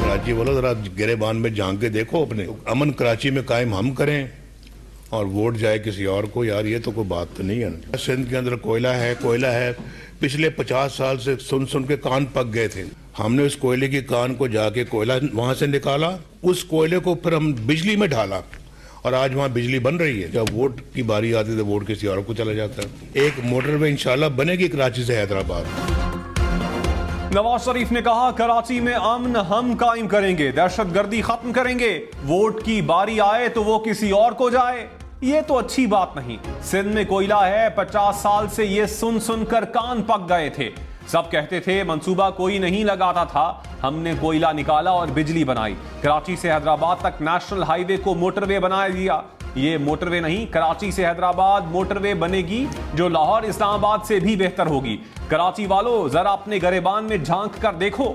कराची वालों जरा गिरेबान में झांक के देखो, अपने अमन कराची में कायम हम करें और वोट जाए किसी और को। यार ये तो कोई बात तो नहीं है ना। सिंध के अंदर कोयला है। पिछले 50 साल से सुन सुन के कान पक गए थे। हमने उस कोयले की कान को जाके कोयला वहां से निकाला, उस कोयले को फिर हम बिजली में ढाला और आज वहां बिजली बन रही है। जब वोट की बारी आती है तो वोट किसी और को चला जाता है। एक मोटरवे इंशाल्लाह बनेगी कराची से हैदराबाद। नवाज शरीफ ने कहा कराची में अमन हम कायम करेंगे, दहशतगर्दी खत्म करेंगे, वोट की बारी आए तो वो किसी और को जाए। ये तो अच्छी बात नहीं। सिंध में कोयला है, 50 साल से ये सुन सुनकर कान पक गए थे। सब कहते थे मंसूबा कोई नहीं लगाता था, हमने कोयला निकाला और बिजली बनाई। कराची से हैदराबाद तक नेशनल हाईवे को मोटरवे बना दिया। ये मोटरवे नहीं, कराची से हैदराबाद मोटरवे बनेगी जो लाहौर इस्लामाबाद से भी बेहतर होगी। कराची वालों जरा अपने गरेबान में झांक कर देखो।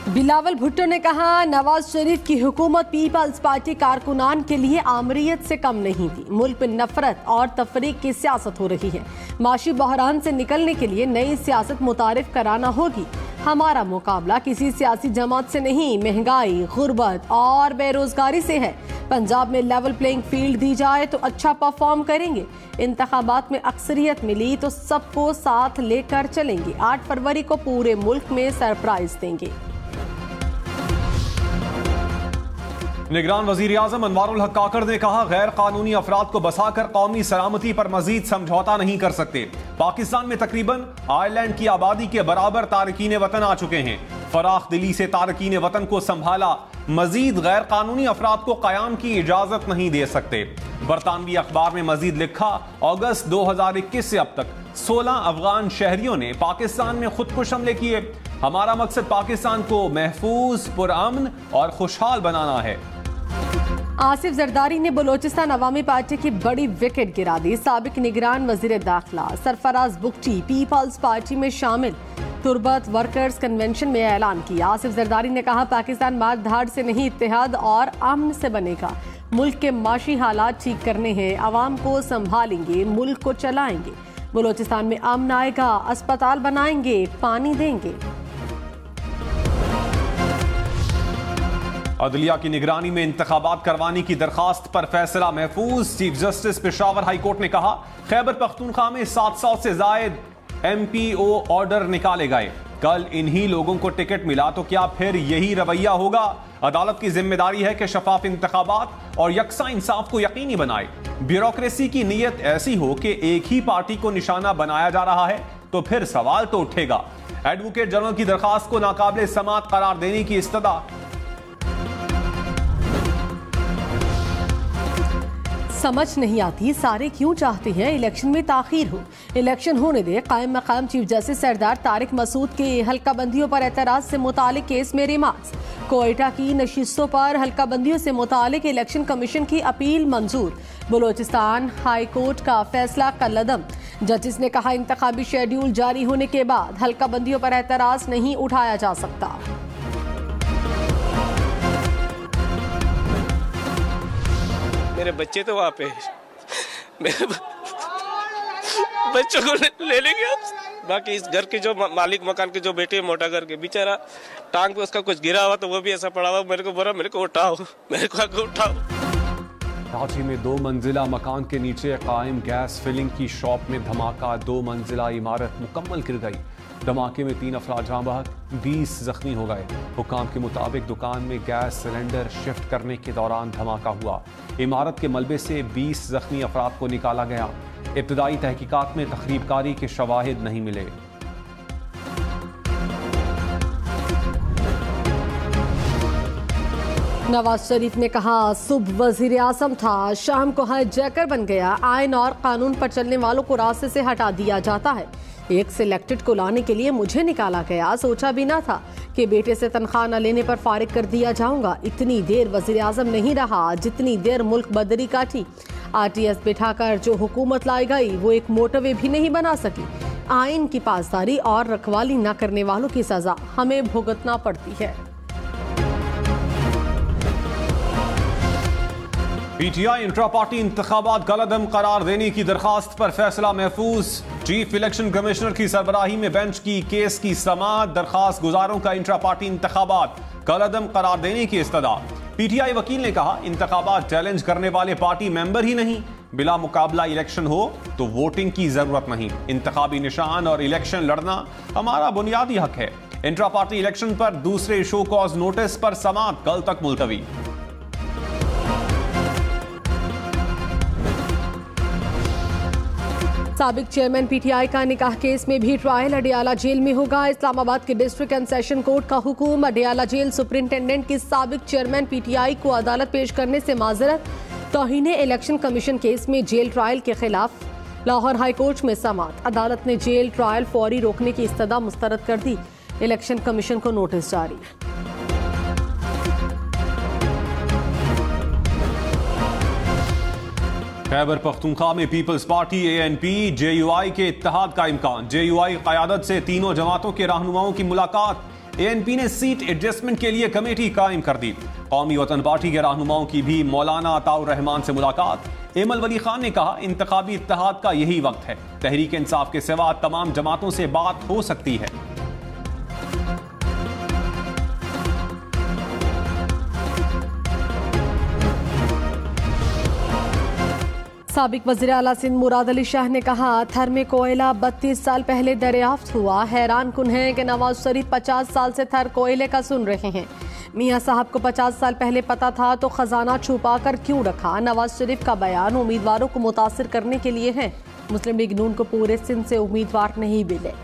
बिलावल भुट्टो ने कहा नवाज शरीफ की हुकूमत पीपल्स पार्टी कारकुनान के लिए आमरीत से कम नहीं थी। मुल्क में नफरत और तफरीक की सियासत हो रही है। माशी बहरान से निकलने के लिए नई सियासत मुतारिफ कराना होगी। हमारा मुकाबला किसी सियासी जमात से नहीं, महंगाई, गुर्बत और बेरोजगारी से है। पंजाब में लेवल प्लेइंग फील्ड दी जाए तो अच्छा परफॉर्म करेंगे। इंतखाबात में अक्सरियत मिली तो सबको साथ लेकर चलेंगे। 8 फरवरी को पूरे मुल्क में सरप्राइज देंगे। निगरान वजीर आजम अनवारुल हक काकड़ ने कहा गैर कानूनी अफराद को बसाकर कौमी सलामती पर मजीद समझौता नहीं कर सकते। पाकिस्तान में तकरीबन आयरलैंड की आबादी के बराबर तारकीन वतन आ चुके हैं। फराख दिली से तारकीन वतन को संभाला, मजीद गैर कानूनी अफराद को कयाम की इजाजत नहीं दे सकते। बरतानवी अखबार में मजीद लिखा अगस्त 2021 से अब तक 16 अफगान शहरियों ने पाकिस्तान में खुदकुश हमले किए। हमारा मकसद पाकिस्तान को महफूज, पुरअमन और खुशहाल बनाना है। आसिफ जरदारी ने बलोचिस्तान अवामी पार्टी की बड़ी विकेट गिरा दी। साबिक निगरान वजीर दाखिला सरफराज बुगटी पीपल्स पार्टी में शामिल। तुर्बत वर्कर्स कन्वेंशन में ऐलान किया। आसिफ जरदारी ने कहा पाकिस्तान मार धाड़ से नहीं, इत्तेहाद और अमन से बनेगा। मुल्क के माशी हालात ठीक करने हैं, अवाम को संभालेंगे, मुल्क को चलाएंगे। बलोचिस्तान में अमन आएगा, अस्पताल बनाएंगे, पानी देंगे। अदलिया की निगरानी में इंतखाबात करवाने की दरखास्त पर फैसला महफूज। Chief justice Peshawar high court ने कहा खैबर पख्तूनख्वा में 700 से जायद MPO ऑर्डर निकाले गए। कल इन्हीं लोगों को टिकट मिला तो क्या फिर यही रवैया होगा? अदालत की जिम्मेदारी है कि शफाफ इंतखाबात और यकसा इंसाफ को यकीनी बनाए। ब्यूरोक्रेसी की नीयत ऐसी हो कि एक ही पार्टी को निशाना बनाया जा रहा है तो फिर सवाल तो उठेगा। एडवोकेट जनरल की दरखास्त को नाकाबिले समात करार देने की इस्तदा। समझ नहीं आती सारे क्यों चाहते हैं इलेक्शन में ताखीर हो। इलेक्शन होने दे। कायम मकाम चीफ जस्टिस सरदार तारिक मसूद के हल्का बंदियों पर एतराज से मुतालिक केस में रिमार्क्स। कोयटा की नशिस्तों पर हल्का बंदियों से मुतालिक इलेक्शन कमीशन की अपील मंजूर। बलोचिस्तान हाई कोर्ट का फैसला कलअदम। जस्टिस ने कहा इंतखाबी शेड्यूल जारी होने के बाद हल्का बंदियों पर एतराज नहीं उठाया जा सकता। मेरे बच्चे तो वहाँ पे, मेरे बच्चों को ले लेंगे आप। बाकी इस घर के जो मालिक मकान के जो बेटे मोटा घर के बेचारा टांग पे उसका कुछ गिरा हुआ तो वो भी ऐसा पड़ा हुआ। मेरे को बोला मेरे को उठाओ, मेरे को आगे उठाओ। कराची में 2 मंजिला मकान के नीचे कायम गैस फिलिंग की शॉप में धमाका। 2 मंजिला इमारत मुकम्मल गिर गई। धमाके में 3 अफराद जाँ बहक, 20 जख्मी हो गए। हुकाम के मुताबिक दुकान में गैस सिलेंडर शिफ्ट करने के दौरान धमाका हुआ। इमारत के मलबे से 20 जख्मी अफराद को निकाला गया। इब्तदाई तहकीकात में तखरीबकारी के शवाहिद नहीं मिले। नवाज शरीफ ने कहा सुबह वजीर आजम था, शाम को हाईजैकर बन गया। आइन और कानून पर चलने वालों को रास्ते से हटा दिया जाता है। एक सिलेक्टेड को लाने के लिए मुझे निकाला गया। सोचा भी ना था कि बेटे से तनख्वाह न लेने पर फारिग कर दिया जाऊंगा। इतनी देर वजीर आजम नहीं रहा जितनी देर मुल्क बदरी काटी। RTS बिठाकर जो हुकूमत लाई गई वो एक मोटरवे भी नहीं बना सकी। आइन की पासदारी और रखवाली न करने वालों की सजा हमें भुगतना पड़ती है। पीटीआई इंट्रा पार्टी इंतखाबात कलअदम करार देने की दरखास्त पर फैसला महफूज। चीफ इलेक्शन कमिश्नर की सरबराही में बेंच की केस की समाअत। दरखास्त गुजारों का इंट्रा पार्टी इंतखाबात कलअदम करार देने की इस्तदा। पीटीआई वकील ने कहा, इंतखाबात चैलेंज करने वाले पार्टी मेंबर ही नहीं, बिला मुकाबला इलेक्शन हो तो वोटिंग की जरूरत नहीं। इंतखाबी निशान और इलेक्शन लड़ना हमारा बुनियादी हक है। इंट्रा पार्टी इलेक्शन पर दूसरे शो कॉज नोटिस पर समाअत कल तक मुलतवी। साबिक चेयरमैन पीटीआई का निकाह केस में भी ट्रायल अडियाला जेल में होगा। इस्लामाबाद के डिस्ट्रिक्ट एंड सेशन कोर्ट का हुक्म, अडियाला जेल सुपरिंटेंडेंट की साबिक चेयरमैन पीटीआई को अदालत पेश करने से माजरत। तौहीन इलेक्शन कमीशन केस में जेल ट्रायल के खिलाफ लाहौर हाई कोर्ट में समाअत। अदालत ने जेल ट्रायल फौरी रोकने की इस्तदा मुस्तरद कर दी। इलेक्शन कमीशन को नोटिस जारी। खैबर पख्तूनख्वा में पीपल्स पार्टी एएनपी जेयूआई के इत्तेहाद का इम्कान। जेयूआई क़यादत से तीनों जमातों के रहनुमाओं की मुलाकात। एएनपी ने सीट एडजस्टमेंट के लिए कमेटी कायम कर दी। कौमी वतन पार्टी के रहनुमाओं की भी मौलाना अताउर रहमान से मुलाकात। एमल वली खान ने कहा, इंतखाबी इत्तेहाद का यही वक्त है। तहरीक इंसाफ के सिवा तमाम जमातों से बात हो सकती है। साबिक वज़ीर आला सिंध मुराद अली शाह ने कहा, थर में कोयला 32 साल पहले दरियाफ्त हुआ। हैरान कुन है कि नवाज शरीफ 50 साल से थर कोयले का सुन रहे हैं। मियां साहब को 50 साल पहले पता था तो खजाना छुपा कर क्यों रखा। नवाज शरीफ का बयान उम्मीदवारों को मुतासिर करने के लिए है। मुस्लिम लीग नून को पूरे सिंध से उम्मीदवार नहीं मिले।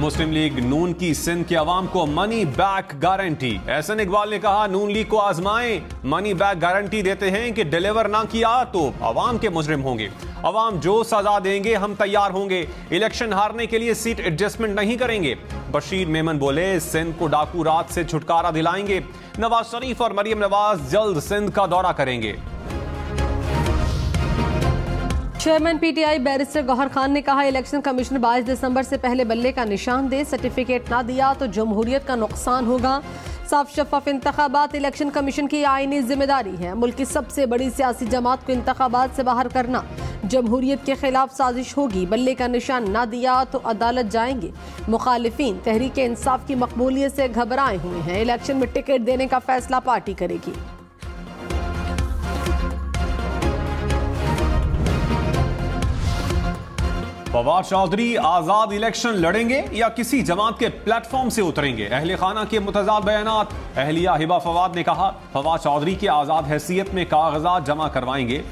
मुस्लिम लीग नून की सिंध के अवाम को money back guarantee. Ahsan Iqbal ने कहा, नून लीग को आजमाएं, मनी बैक गारंटी देते हैं कि डिलीवर ना किया तो अवाम के मुजरिम होंगे। अवाम जो सजा देंगे हम तैयार होंगे। इलेक्शन हारने के लिए सीट एडजस्टमेंट नहीं करेंगे। बशीर मेमन बोले, सिंध को डाकू राज से छुटकारा दिलाएंगे। नवाज शरीफ और मरियम नवाज जल्द सिंध का दौरा करेंगे। Chairman PTI barrister Gohar Khan ने कहा, इलेक्शन कमीशन 22 दिसंबर से पहले बल्ले का निशान दे। सर्टिफिकेट ना दिया तो जमहूरियत का नुकसान होगा। साफ शफाफ इंतखाबात इलेक्शन कमीशन की आईनी जिम्मेदारी है। मुल्क की सबसे बड़ी सियासी जमात को इंतखाबात से बाहर करना जमहूरियत के खिलाफ साजिश होगी। बल्ले का निशान ना दिया तो अदालत जाएंगे। मुखालिफिन तहरीक इंसाफ की मकबूलियत से घबराए हुए हैं। इलेक्शन में टिकट देने का फैसला पार्टी करेगी। फवाद चौधरी आजाद इलेक्शन लड़ेंगे या किसी जमात के प्लेटफॉर्म से उतरेंगे। अहले खाना के मुतजाद बयानात। अहलिया हिबा फवाद ने कहा, फवाद चौधरी की आजाद हैसियत में कागजात जमा करवाएंगे।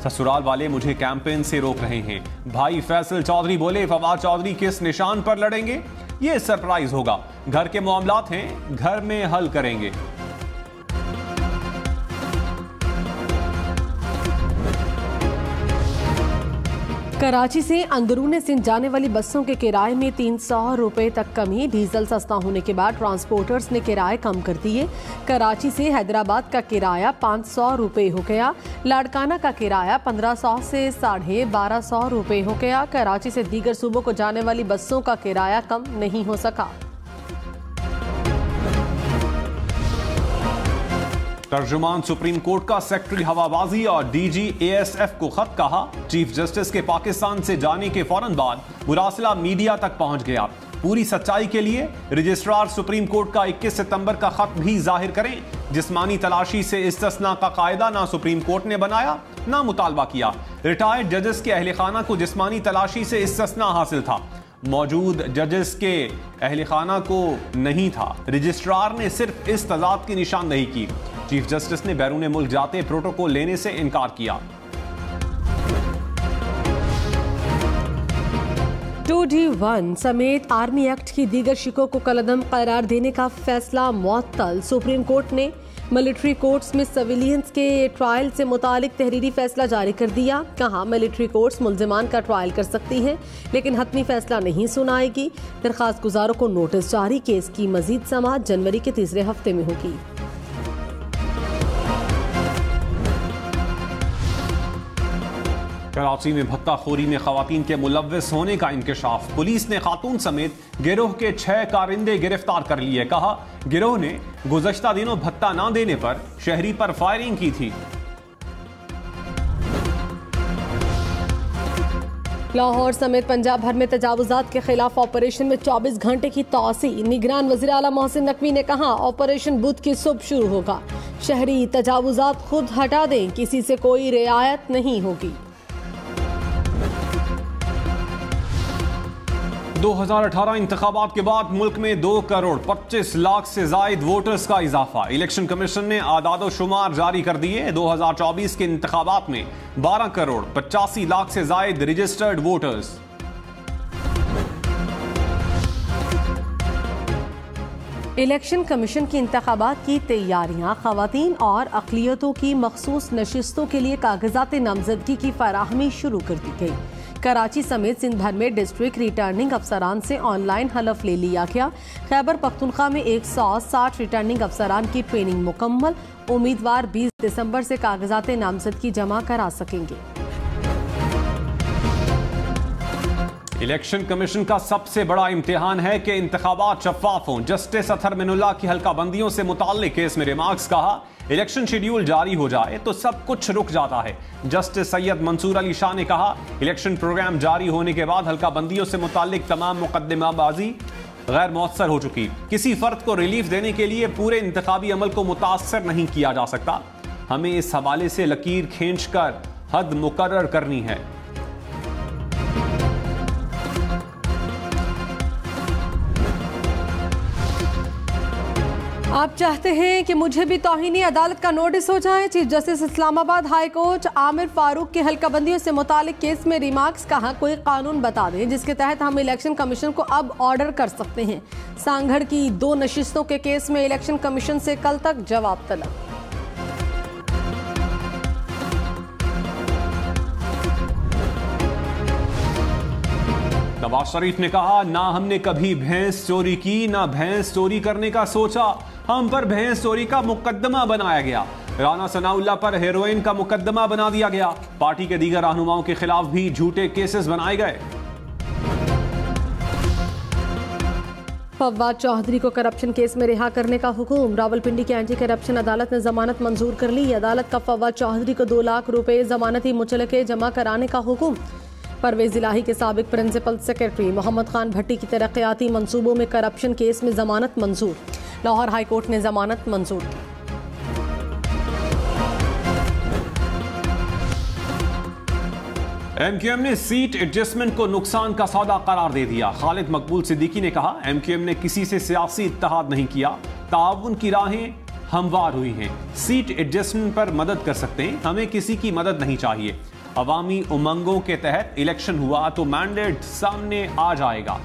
ससुराल वाले मुझे कैंपेन से रोक रहे हैं। भाई फैसल चौधरी बोले, फवाद चौधरी किस निशान पर लड़ेंगे ये सरप्राइज होगा। घर के मामलात हैं, घर में हल करेंगे। कराची से अंदरूनी सिंध जाने वाली बसों के किराए में 300 रुपए तक कमी। डीजल सस्ता होने के बाद ट्रांसपोर्टर्स ने किराए कम कर दिए। कराची से हैदराबाद का किराया 500 रुपए हो गया। लाड़काना का किराया 1500 से 1250 रुपए हो गया। कराची से दीगर सूबों को जाने वाली बसों का किराया कम नहीं हो सका। तर्जुमान सुप्रीम कोर्ट का सेक्रेटरी हवाबाजी और डीजी एएसएफ को खत। कहा, चीफ जस्टिस के पाकिस्तान से जाने के फौरन बाद मुरासला मीडिया तक पहुंच गया। पूरी सच्चाई के लिए रजिस्ट्रार सुप्रीम कोर्ट का 21 सितंबर का खत भी जाहिर करें। जिस्मानी तलाशी से इस्तिस्ना का कायदा ना सुप्रीम कोर्ट ने बनाया ना मुतालबा किया। रिटायर्ड जजेस के अहले खाना को जिस्मानी तलाशी से इस्तिस्ना हासिल था, मौजूद जजेस के अहले खाना को नहीं था। रजिस्ट्रार ने सिर्फ इस तजाद की निशानदेही की। चीफ जस्टिस ने बैरून मुल्क जाते प्रोटोकॉल लेने से इनकार किया। 2D1 समेत आर्मी एक्ट की दीगर शिकों को कलअदम करार देने का फैसला मुअत्तल। सुप्रीम कोर्ट ने मिलिट्री कोर्ट्स में सिविलियंस के ट्रायल से मुतालिक तहरीरी फैसला जारी कर दिया। कहा, मिलिट्री कोर्ट्स मुल्जिमान का ट्रायल कर सकती हैं लेकिन हतमी फैसला नहीं सुनाएगी। दरखास्त गुजारों को नोटिस जारी। केस की मजीद समाअत जनवरी के तीसरे हफ्ते में होगी। कराची में भत्ताखोरी में खवातीन के मुलव्विस होने का इंकशाफ। पुलिस ने खातून समेत गिरोह के 6 कारिंदे गिरफ्तार कर लिए। कहा, गिरोह ने गुज़श्ता दिनों भत्ता न देने पर शहरी पर फायरिंग की थी। लाहौर समेत पंजाब भर में तजावुजात के खिलाफ ऑपरेशन में 24 घंटे की तौसी। निगरान वज़ीर आला मोहसिन नकवी ने कहा, ऑपरेशन बुध की सुबह शुरू होगा। शहरी तजावुजात खुद हटा दें, किसी से कोई रियायत नहीं होगी। 2018 इंतखाबात के बाद मुल्क में 2 करोड़ 25 लाख से जायद वोटर्स का इजाफा। इलेक्शन कमीशन ने आदादो शुमार जारी कर दिए। 2024 के इंतखाबात में 12 करोड़ 85 लाख से जायद रजिस्टर्ड वोटर्स। इलेक्शन कमीशन की इंतखाबात की तैयारियां। खवातीन और अक़लियतों की मखसूस नशिस्तों के लिए कागजात नामजदगी की फराहमी शुरू कर दी गई। कराची समेत सिंध भर में डिस्ट्रिक्ट रिटर्निंग अफसरान से ऑनलाइन हलफ ले लिया गया। खैबर पख्तूनख्वा में 160 रिटर्निंग अफसरान की ट्रेनिंग मुकम्मल। उम्मीदवार 20 दिसंबर से कागजात नामजदगी जमा करा सकेंगे। इलेक्शन कमीशन का सबसे बड़ा इम्तिहान है कि इंतखाबात शफाफ हों। जस्टिस अतहर मिनुल्लाह की हल्काबंदियों से मुताल्लिक केस में रिमार्क्स। कहा, इलेक्शन शेड्यूल जारी हो जाए तो सब कुछ रुक जाता है। जस्टिस सैयद मंसूर अली शाह ने कहा, इलेक्शन प्रोग्राम जारी होने के बाद हल्काबंदियों से मुताल्लिक तमाम मुकदमाबाजी गैर मौसर हो चुकी। किसी फर्द को रिलीफ देने के लिए पूरे इंतखाबी अमल को मुतासर नहीं किया जा सकता। हमें इस हवाले से लकीर खींचकर हद मुकर्रर करनी है। आप चाहते हैं कि मुझे भी तौहीनी अदालत का नोटिस हो जाए? Chief justice Islamabad high court Aamir Farooq की हल्काबंदियों से मुतालिक केस में रिमार्क्स। कहा, कोई कानून बता दें जिसके तहत हम इलेक्शन कमीशन को अब ऑर्डर कर सकते हैं। सांगड़ की 2 नशिस्तों के केस में इलेक्शन कमीशन से कल तक जवाब तलब। नवाज शरीफ ने कहा, ना हमने कभी भैंस चोरी की, ना भैंस चोरी करने का सोचा। हम पर भैंस चोरी का मुकदमा बनाया गया। राना सनाउल्लाह पर हेरोइन का मुकदमा बना दिया गया। पार्टी के दीगर रहनुमाओं के खिलाफ भी झूठे केसेस बनाए गए। फव्वाद चौधरी को करप्शन केस में रिहा करने का हुक्म। रावलपिंडी की एंटी करप्शन अदालत ने जमानत मंजूर कर ली। अदालत का फव्वाद चौधरी को 2 लाख रुपए जमानती मुचलके जमा कराने का हुक्म। परवेज इलाही के साबिक प्रिंसिपल सेक्रेटरी मोहम्मद खान भट्टी की तरक्याती मंसूबों में करप्शन केस में जमानत मंजूर। लाहौर हाई कोर्ट ने जमानत मंजूर की। एमक्यूएम ने सीट एडजस्टमेंट को नुकसान का सौदा करार दे दिया। खालिद मकबूल सिद्दीकी ने कहा, एमक्यूएम ने किसी से सियासी इत्तेहाद नहीं किया। ताउन की राहें हमवार हुई हैं। सीट एडजस्टमेंट पर मदद कर सकते हैं, हमें किसी की मदद नहीं चाहिए। अवामी उमंगों के तहत इलेक्शन हुआ तो मैंडेट सामने आ जाएगा।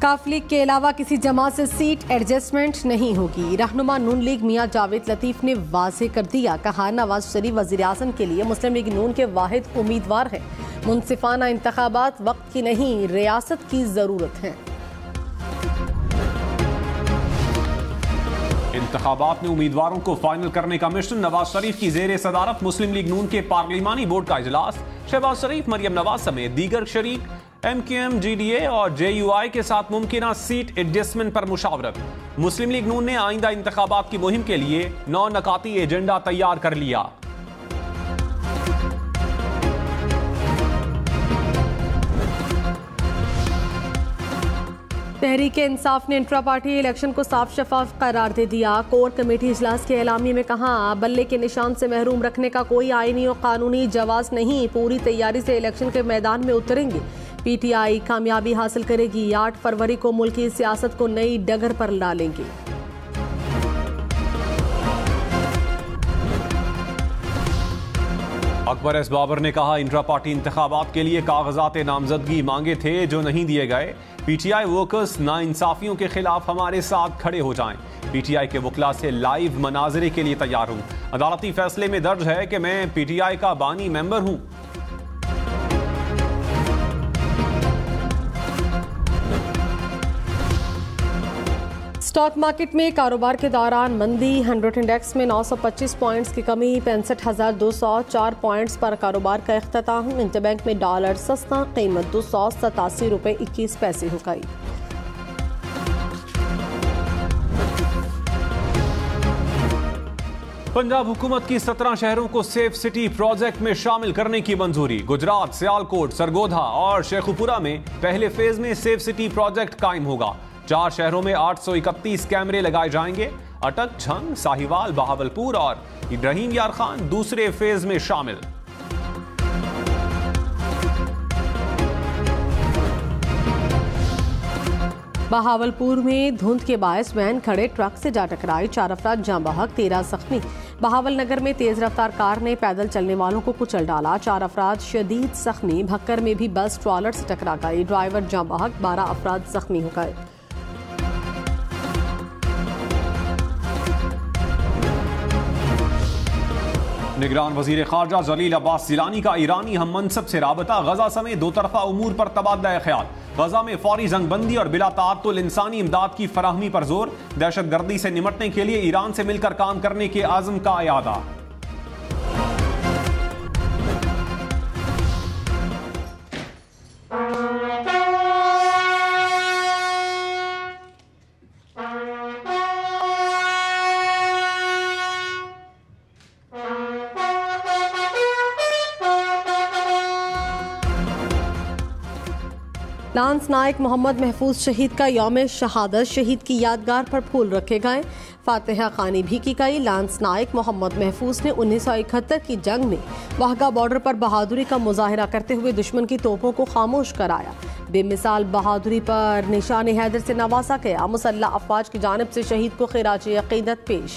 काफ लीग के अलावा किसी जमात से सीट एडजस्टमेंट नहीं होगी। रहनुमा नून लीग मियां जावेद लतीफ ने वाज़ेह कर दिया। कहा, नवाज शरीफ वज़ीर आज़म के लिए मुस्लिम लीग नून के वाहिद उम्मीदवार हैं। मुनसिफाना इंतखाबात वक्त की नहीं, रियासत की जरूरत है। इंतखाबात में उम्मीदवारों को फाइनल करने का मिशन। नवाज शरीफ की जेर सदारत मुस्लिम लीग नून के पार्लिमानी बोर्ड का इजलास। शहबाज शरीफ, मरियम नवाज समेत दीगर शरीक एमक्यूएम, जीडीए और जेयूआई के साथ मुमकिन सीट एडजस्टमेंट पर मुशावरत। मुस्लिम लीग नून ने आइंदा इंतखाबात की मुहिम के लिए 9 नकाती एजेंडा तैयार कर लिया। तहरीक इंसाफ ने इंट्रा पार्टी इलेक्शन को साफ शफाफ करार दे दिया। कोर कमेटी इजलास के एलामिये में कहा, बल्ले के निशान से महरूम रखने का कोई आईनी और कानूनी जवाज नहीं। पूरी तैयारी से इलेक्शन के मैदान में उतरेंगे। पीटीआई कामयाबी हासिल करेगी। 8 फरवरी को मुल्क की सियासत को नई डगर पर डालेंगे। अकबर एस बाबर ने कहा, इंट्रा पार्टी इंतखाबात के लिए कागजात नामजदगी मांगे थे जो नहीं दिए गए। पीटीआई वर्कर्स नाइंसाफियों के खिलाफ हमारे साथ खड़े हो जाएं। पीटीआई के वकला से लाइव मनाजरे के लिए तैयार हूं। अदालती फैसले में दर्ज है कि मैं पीटीआई का बानी मेंबर हूं। स्टॉक मार्केट में कारोबार के दौरान मंदी। 100 इंडेक्स में 925 पॉइंट्स की कमी, 65,204 पॉइंट्स पर कारोबार का इख्तिताम। इंटरबैंक में डॉलर सस्ता, कीमत $287.21 हो गई। पंजाब हुकूमत की 17 शहरों को सेफ सिटी प्रोजेक्ट में शामिल करने की मंजूरी। गुजरात, सियालकोट, सरगोधा और शेखुपुरा में पहले फेज में सेफ सिटी प्रोजेक्ट कायम होगा। 4 शहरों में 831 कैमरे लगाए जाएंगे। अटक, झंग, साहिवाल, बहावलपुर और इब्राहिम यार खान दूसरे फेज में शामिल। बहावलपुर में धुंध के बायस वैन खड़े ट्रक से जा टकराई, 4 अफराद जाँ बहक, 13 जख्मी। बहावल नगर में तेज रफ्तार कार ने पैदल चलने वालों को कुचल डाला, 4 अफराद शदीद जख्मी। भक्कर में भी बस ट्रॉलर से टकरा गई, ड्राइवर जाँ बहक, 12 अफराद जख्मी हो गए। निगरान वजीर खारजा जलील अब्बास जिलानी का ईरानी हम मनसब से राबता। गजा समेत 2 तरफा उमूर पर तबादला ख्याल। गजा में फौरी जंगबंदी और बिला ताअत्तुल इंसानी इमदाद की फराहमी पर जोर। दहशत गर्दी से निमटने के लिए ईरान से मिलकर काम करने के आज़म का इरादा। लांस नायक मोहम्मद महफूज शहीद का यौम शहादत। शहीद की यादगार पर फूल रखे गए, फातिहा खानी भी की गई। लांस नायक मोहम्मद महफूज ने 1971 की जंग में वाहगा बॉर्डर पर बहादुरी का मुजाहिरा करते हुए दुश्मन की तोपों को खामोश कराया। बेमिसाल बहादुरी पर निशान हैदर से नवाजा गया। मुसल्लह अफवाज की जानिब से शहीद को खिराज अकीदत पेश।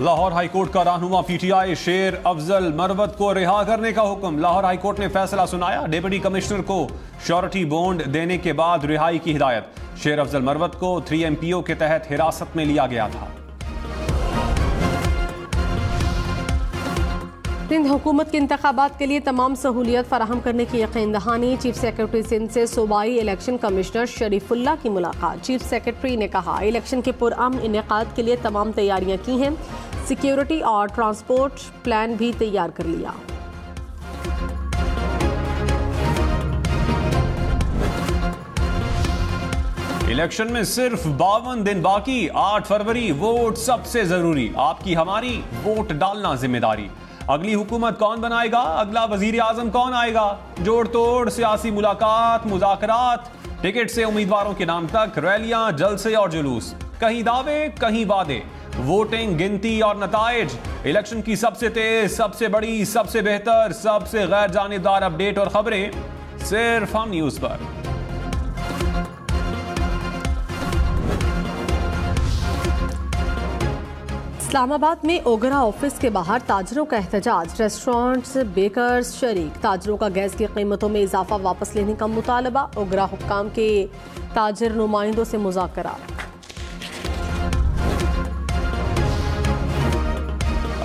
लाहौर हाईकोर्ट का रहनुमा पीटीआई शेर अफजल मरवत को रिहा करने का हुक्म। लाहौर हाईकोर्ट ने फैसला सुनाया। डिप्टी कमिश्नर को श्योरिटी बॉन्ड देने के बाद रिहाई की हिदायत। शेर अफजल मरवत को 3MPO के तहत हिरासत में लिया गया था। सिंध हुकूमत के इंतखाबात के लिए तमाम सहूलियत फराहम करने की यकीन दहानी। चीफ सेक्रेटरी सिंध से सूबाई इलेक्शन कमिश्नर शरीफुल्ला की मुलाकात। चीफ सेक्रेटरी ने कहा, इलेक्शन के पुरअमन इनेकाद के लिए तमाम तैयारियां की हैं। सिक्योरिटी और ट्रांसपोर्ट प्लान भी तैयार कर लिया। इलेक्शन में सिर्फ 52 दिन बाकी। 8 फरवरी वोट सबसे जरूरी। आपकी हमारी वोट डालना जिम्मेदारी। अगली हुकूमत कौन बनाएगा, अगला वजीर आजम कौन आएगा, जोड़ तोड़ सियासी मुलाकात, मुज़ाकरात, टिकट से उम्मीदवारों के नाम तक, रैलियां, जलसे और जुलूस, कहीं दावे कहीं वादे, वोटिंग, गिनती और नताइज। इलेक्शन की सबसे तेज, सबसे बड़ी, सबसे बेहतर, सबसे गैर जानिबदार अपडेट और खबरें सिर्फ हम न्यूज पर। इस्लामाबाद में ओगरा ऑफिस के बाहर ताजरों का एहतजाज। रेस्टोरेंट्स, बेकर्स शरीक। ताजरों का गैस की कीमतों में इजाफा वापस लेने का मुतालबा। ओगरा हुक्काम के ताजर नुमाइंदों से मुज़ाकरा।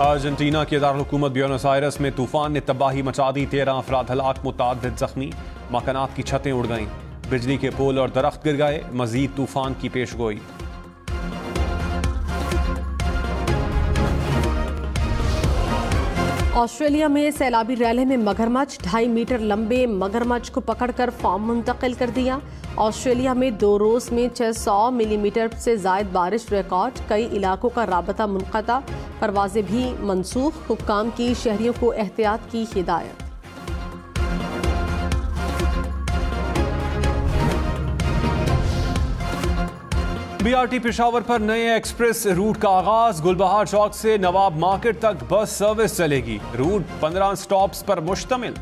अर्जेंटीना के दारुल-हुकूमत ब्यूनस आयरस में तूफान ने तबाही मचा दी। 13 अफराद हलाक, मुतअद्दिद जख्मी। मकानात की छतें उड़ गईं, बिजली के पोल और दरख्त गिर गए। मजीद तूफान की पेशगोई। ऑस्ट्रेलिया में सैलाबी रैली में मगरमच्छ। 2.5 मीटर लंबे मगरमच्छ को पकड़कर फार्म मुंतकिल कर दिया। ऑस्ट्रेलिया में 2 रोज में 600 मिलीमीटर से जायद बारिश रिकॉर्ड। कई इलाकों का राबता मुनक़ता, परवाजें भी मनसूख। हुक्काम की शहरियों को एहतियात की हिदायत। BRT पेशावर पर नए एक्सप्रेस रूट का आगाज। गुलबहार चौक से नवाब मार्केट तक बस सर्विस चलेगी। रूट 15 स्टॉप्स पर मुश्तमिल।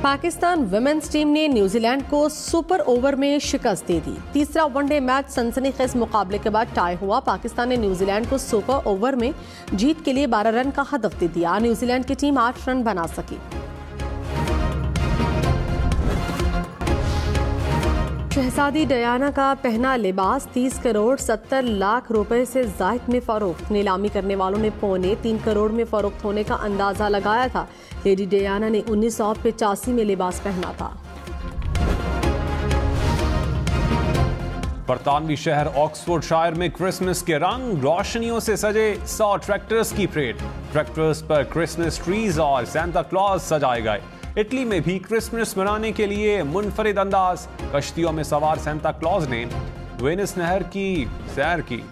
पाकिस्तान वुमेन्स टीम ने न्यूजीलैंड को सुपर ओवर में शिकस्त दे दी। तीसरा वनडे मैच सनसनीखेज मुकाबले के बाद टाई हुआ। पाकिस्तान ने न्यूजीलैंड को सुपर ओवर में जीत के लिए 12 रन का हदफ दे दिया। न्यूजीलैंड की टीम 8 रन बना सकी। शहजादी डयाना का पहना लिबास 30 करोड़ 70 लाख रुपए से जायद में फरोख्त। नीलामी करने वालों ने 3.25 करोड़ में फरोख्त होने का अंदाजा लगाया था। लेडी डयाना ने 1985 में लिबास पहना था। बरतानवी शहर ऑक्सफोर्डशायर में क्रिसमस के रंग रोशनियों से सजे 100 ट्रैक्टर्स की परेड। ट्रैक्टर्स पर क्रिसमस ट्रीज और सांता क्लॉज सजाए गए। इटली में भी क्रिसमस मनाने के लिए मुनफरिद अंदाज। कश्तियों में सवार सांता क्लॉज ने वेनिस नहर की सैर की।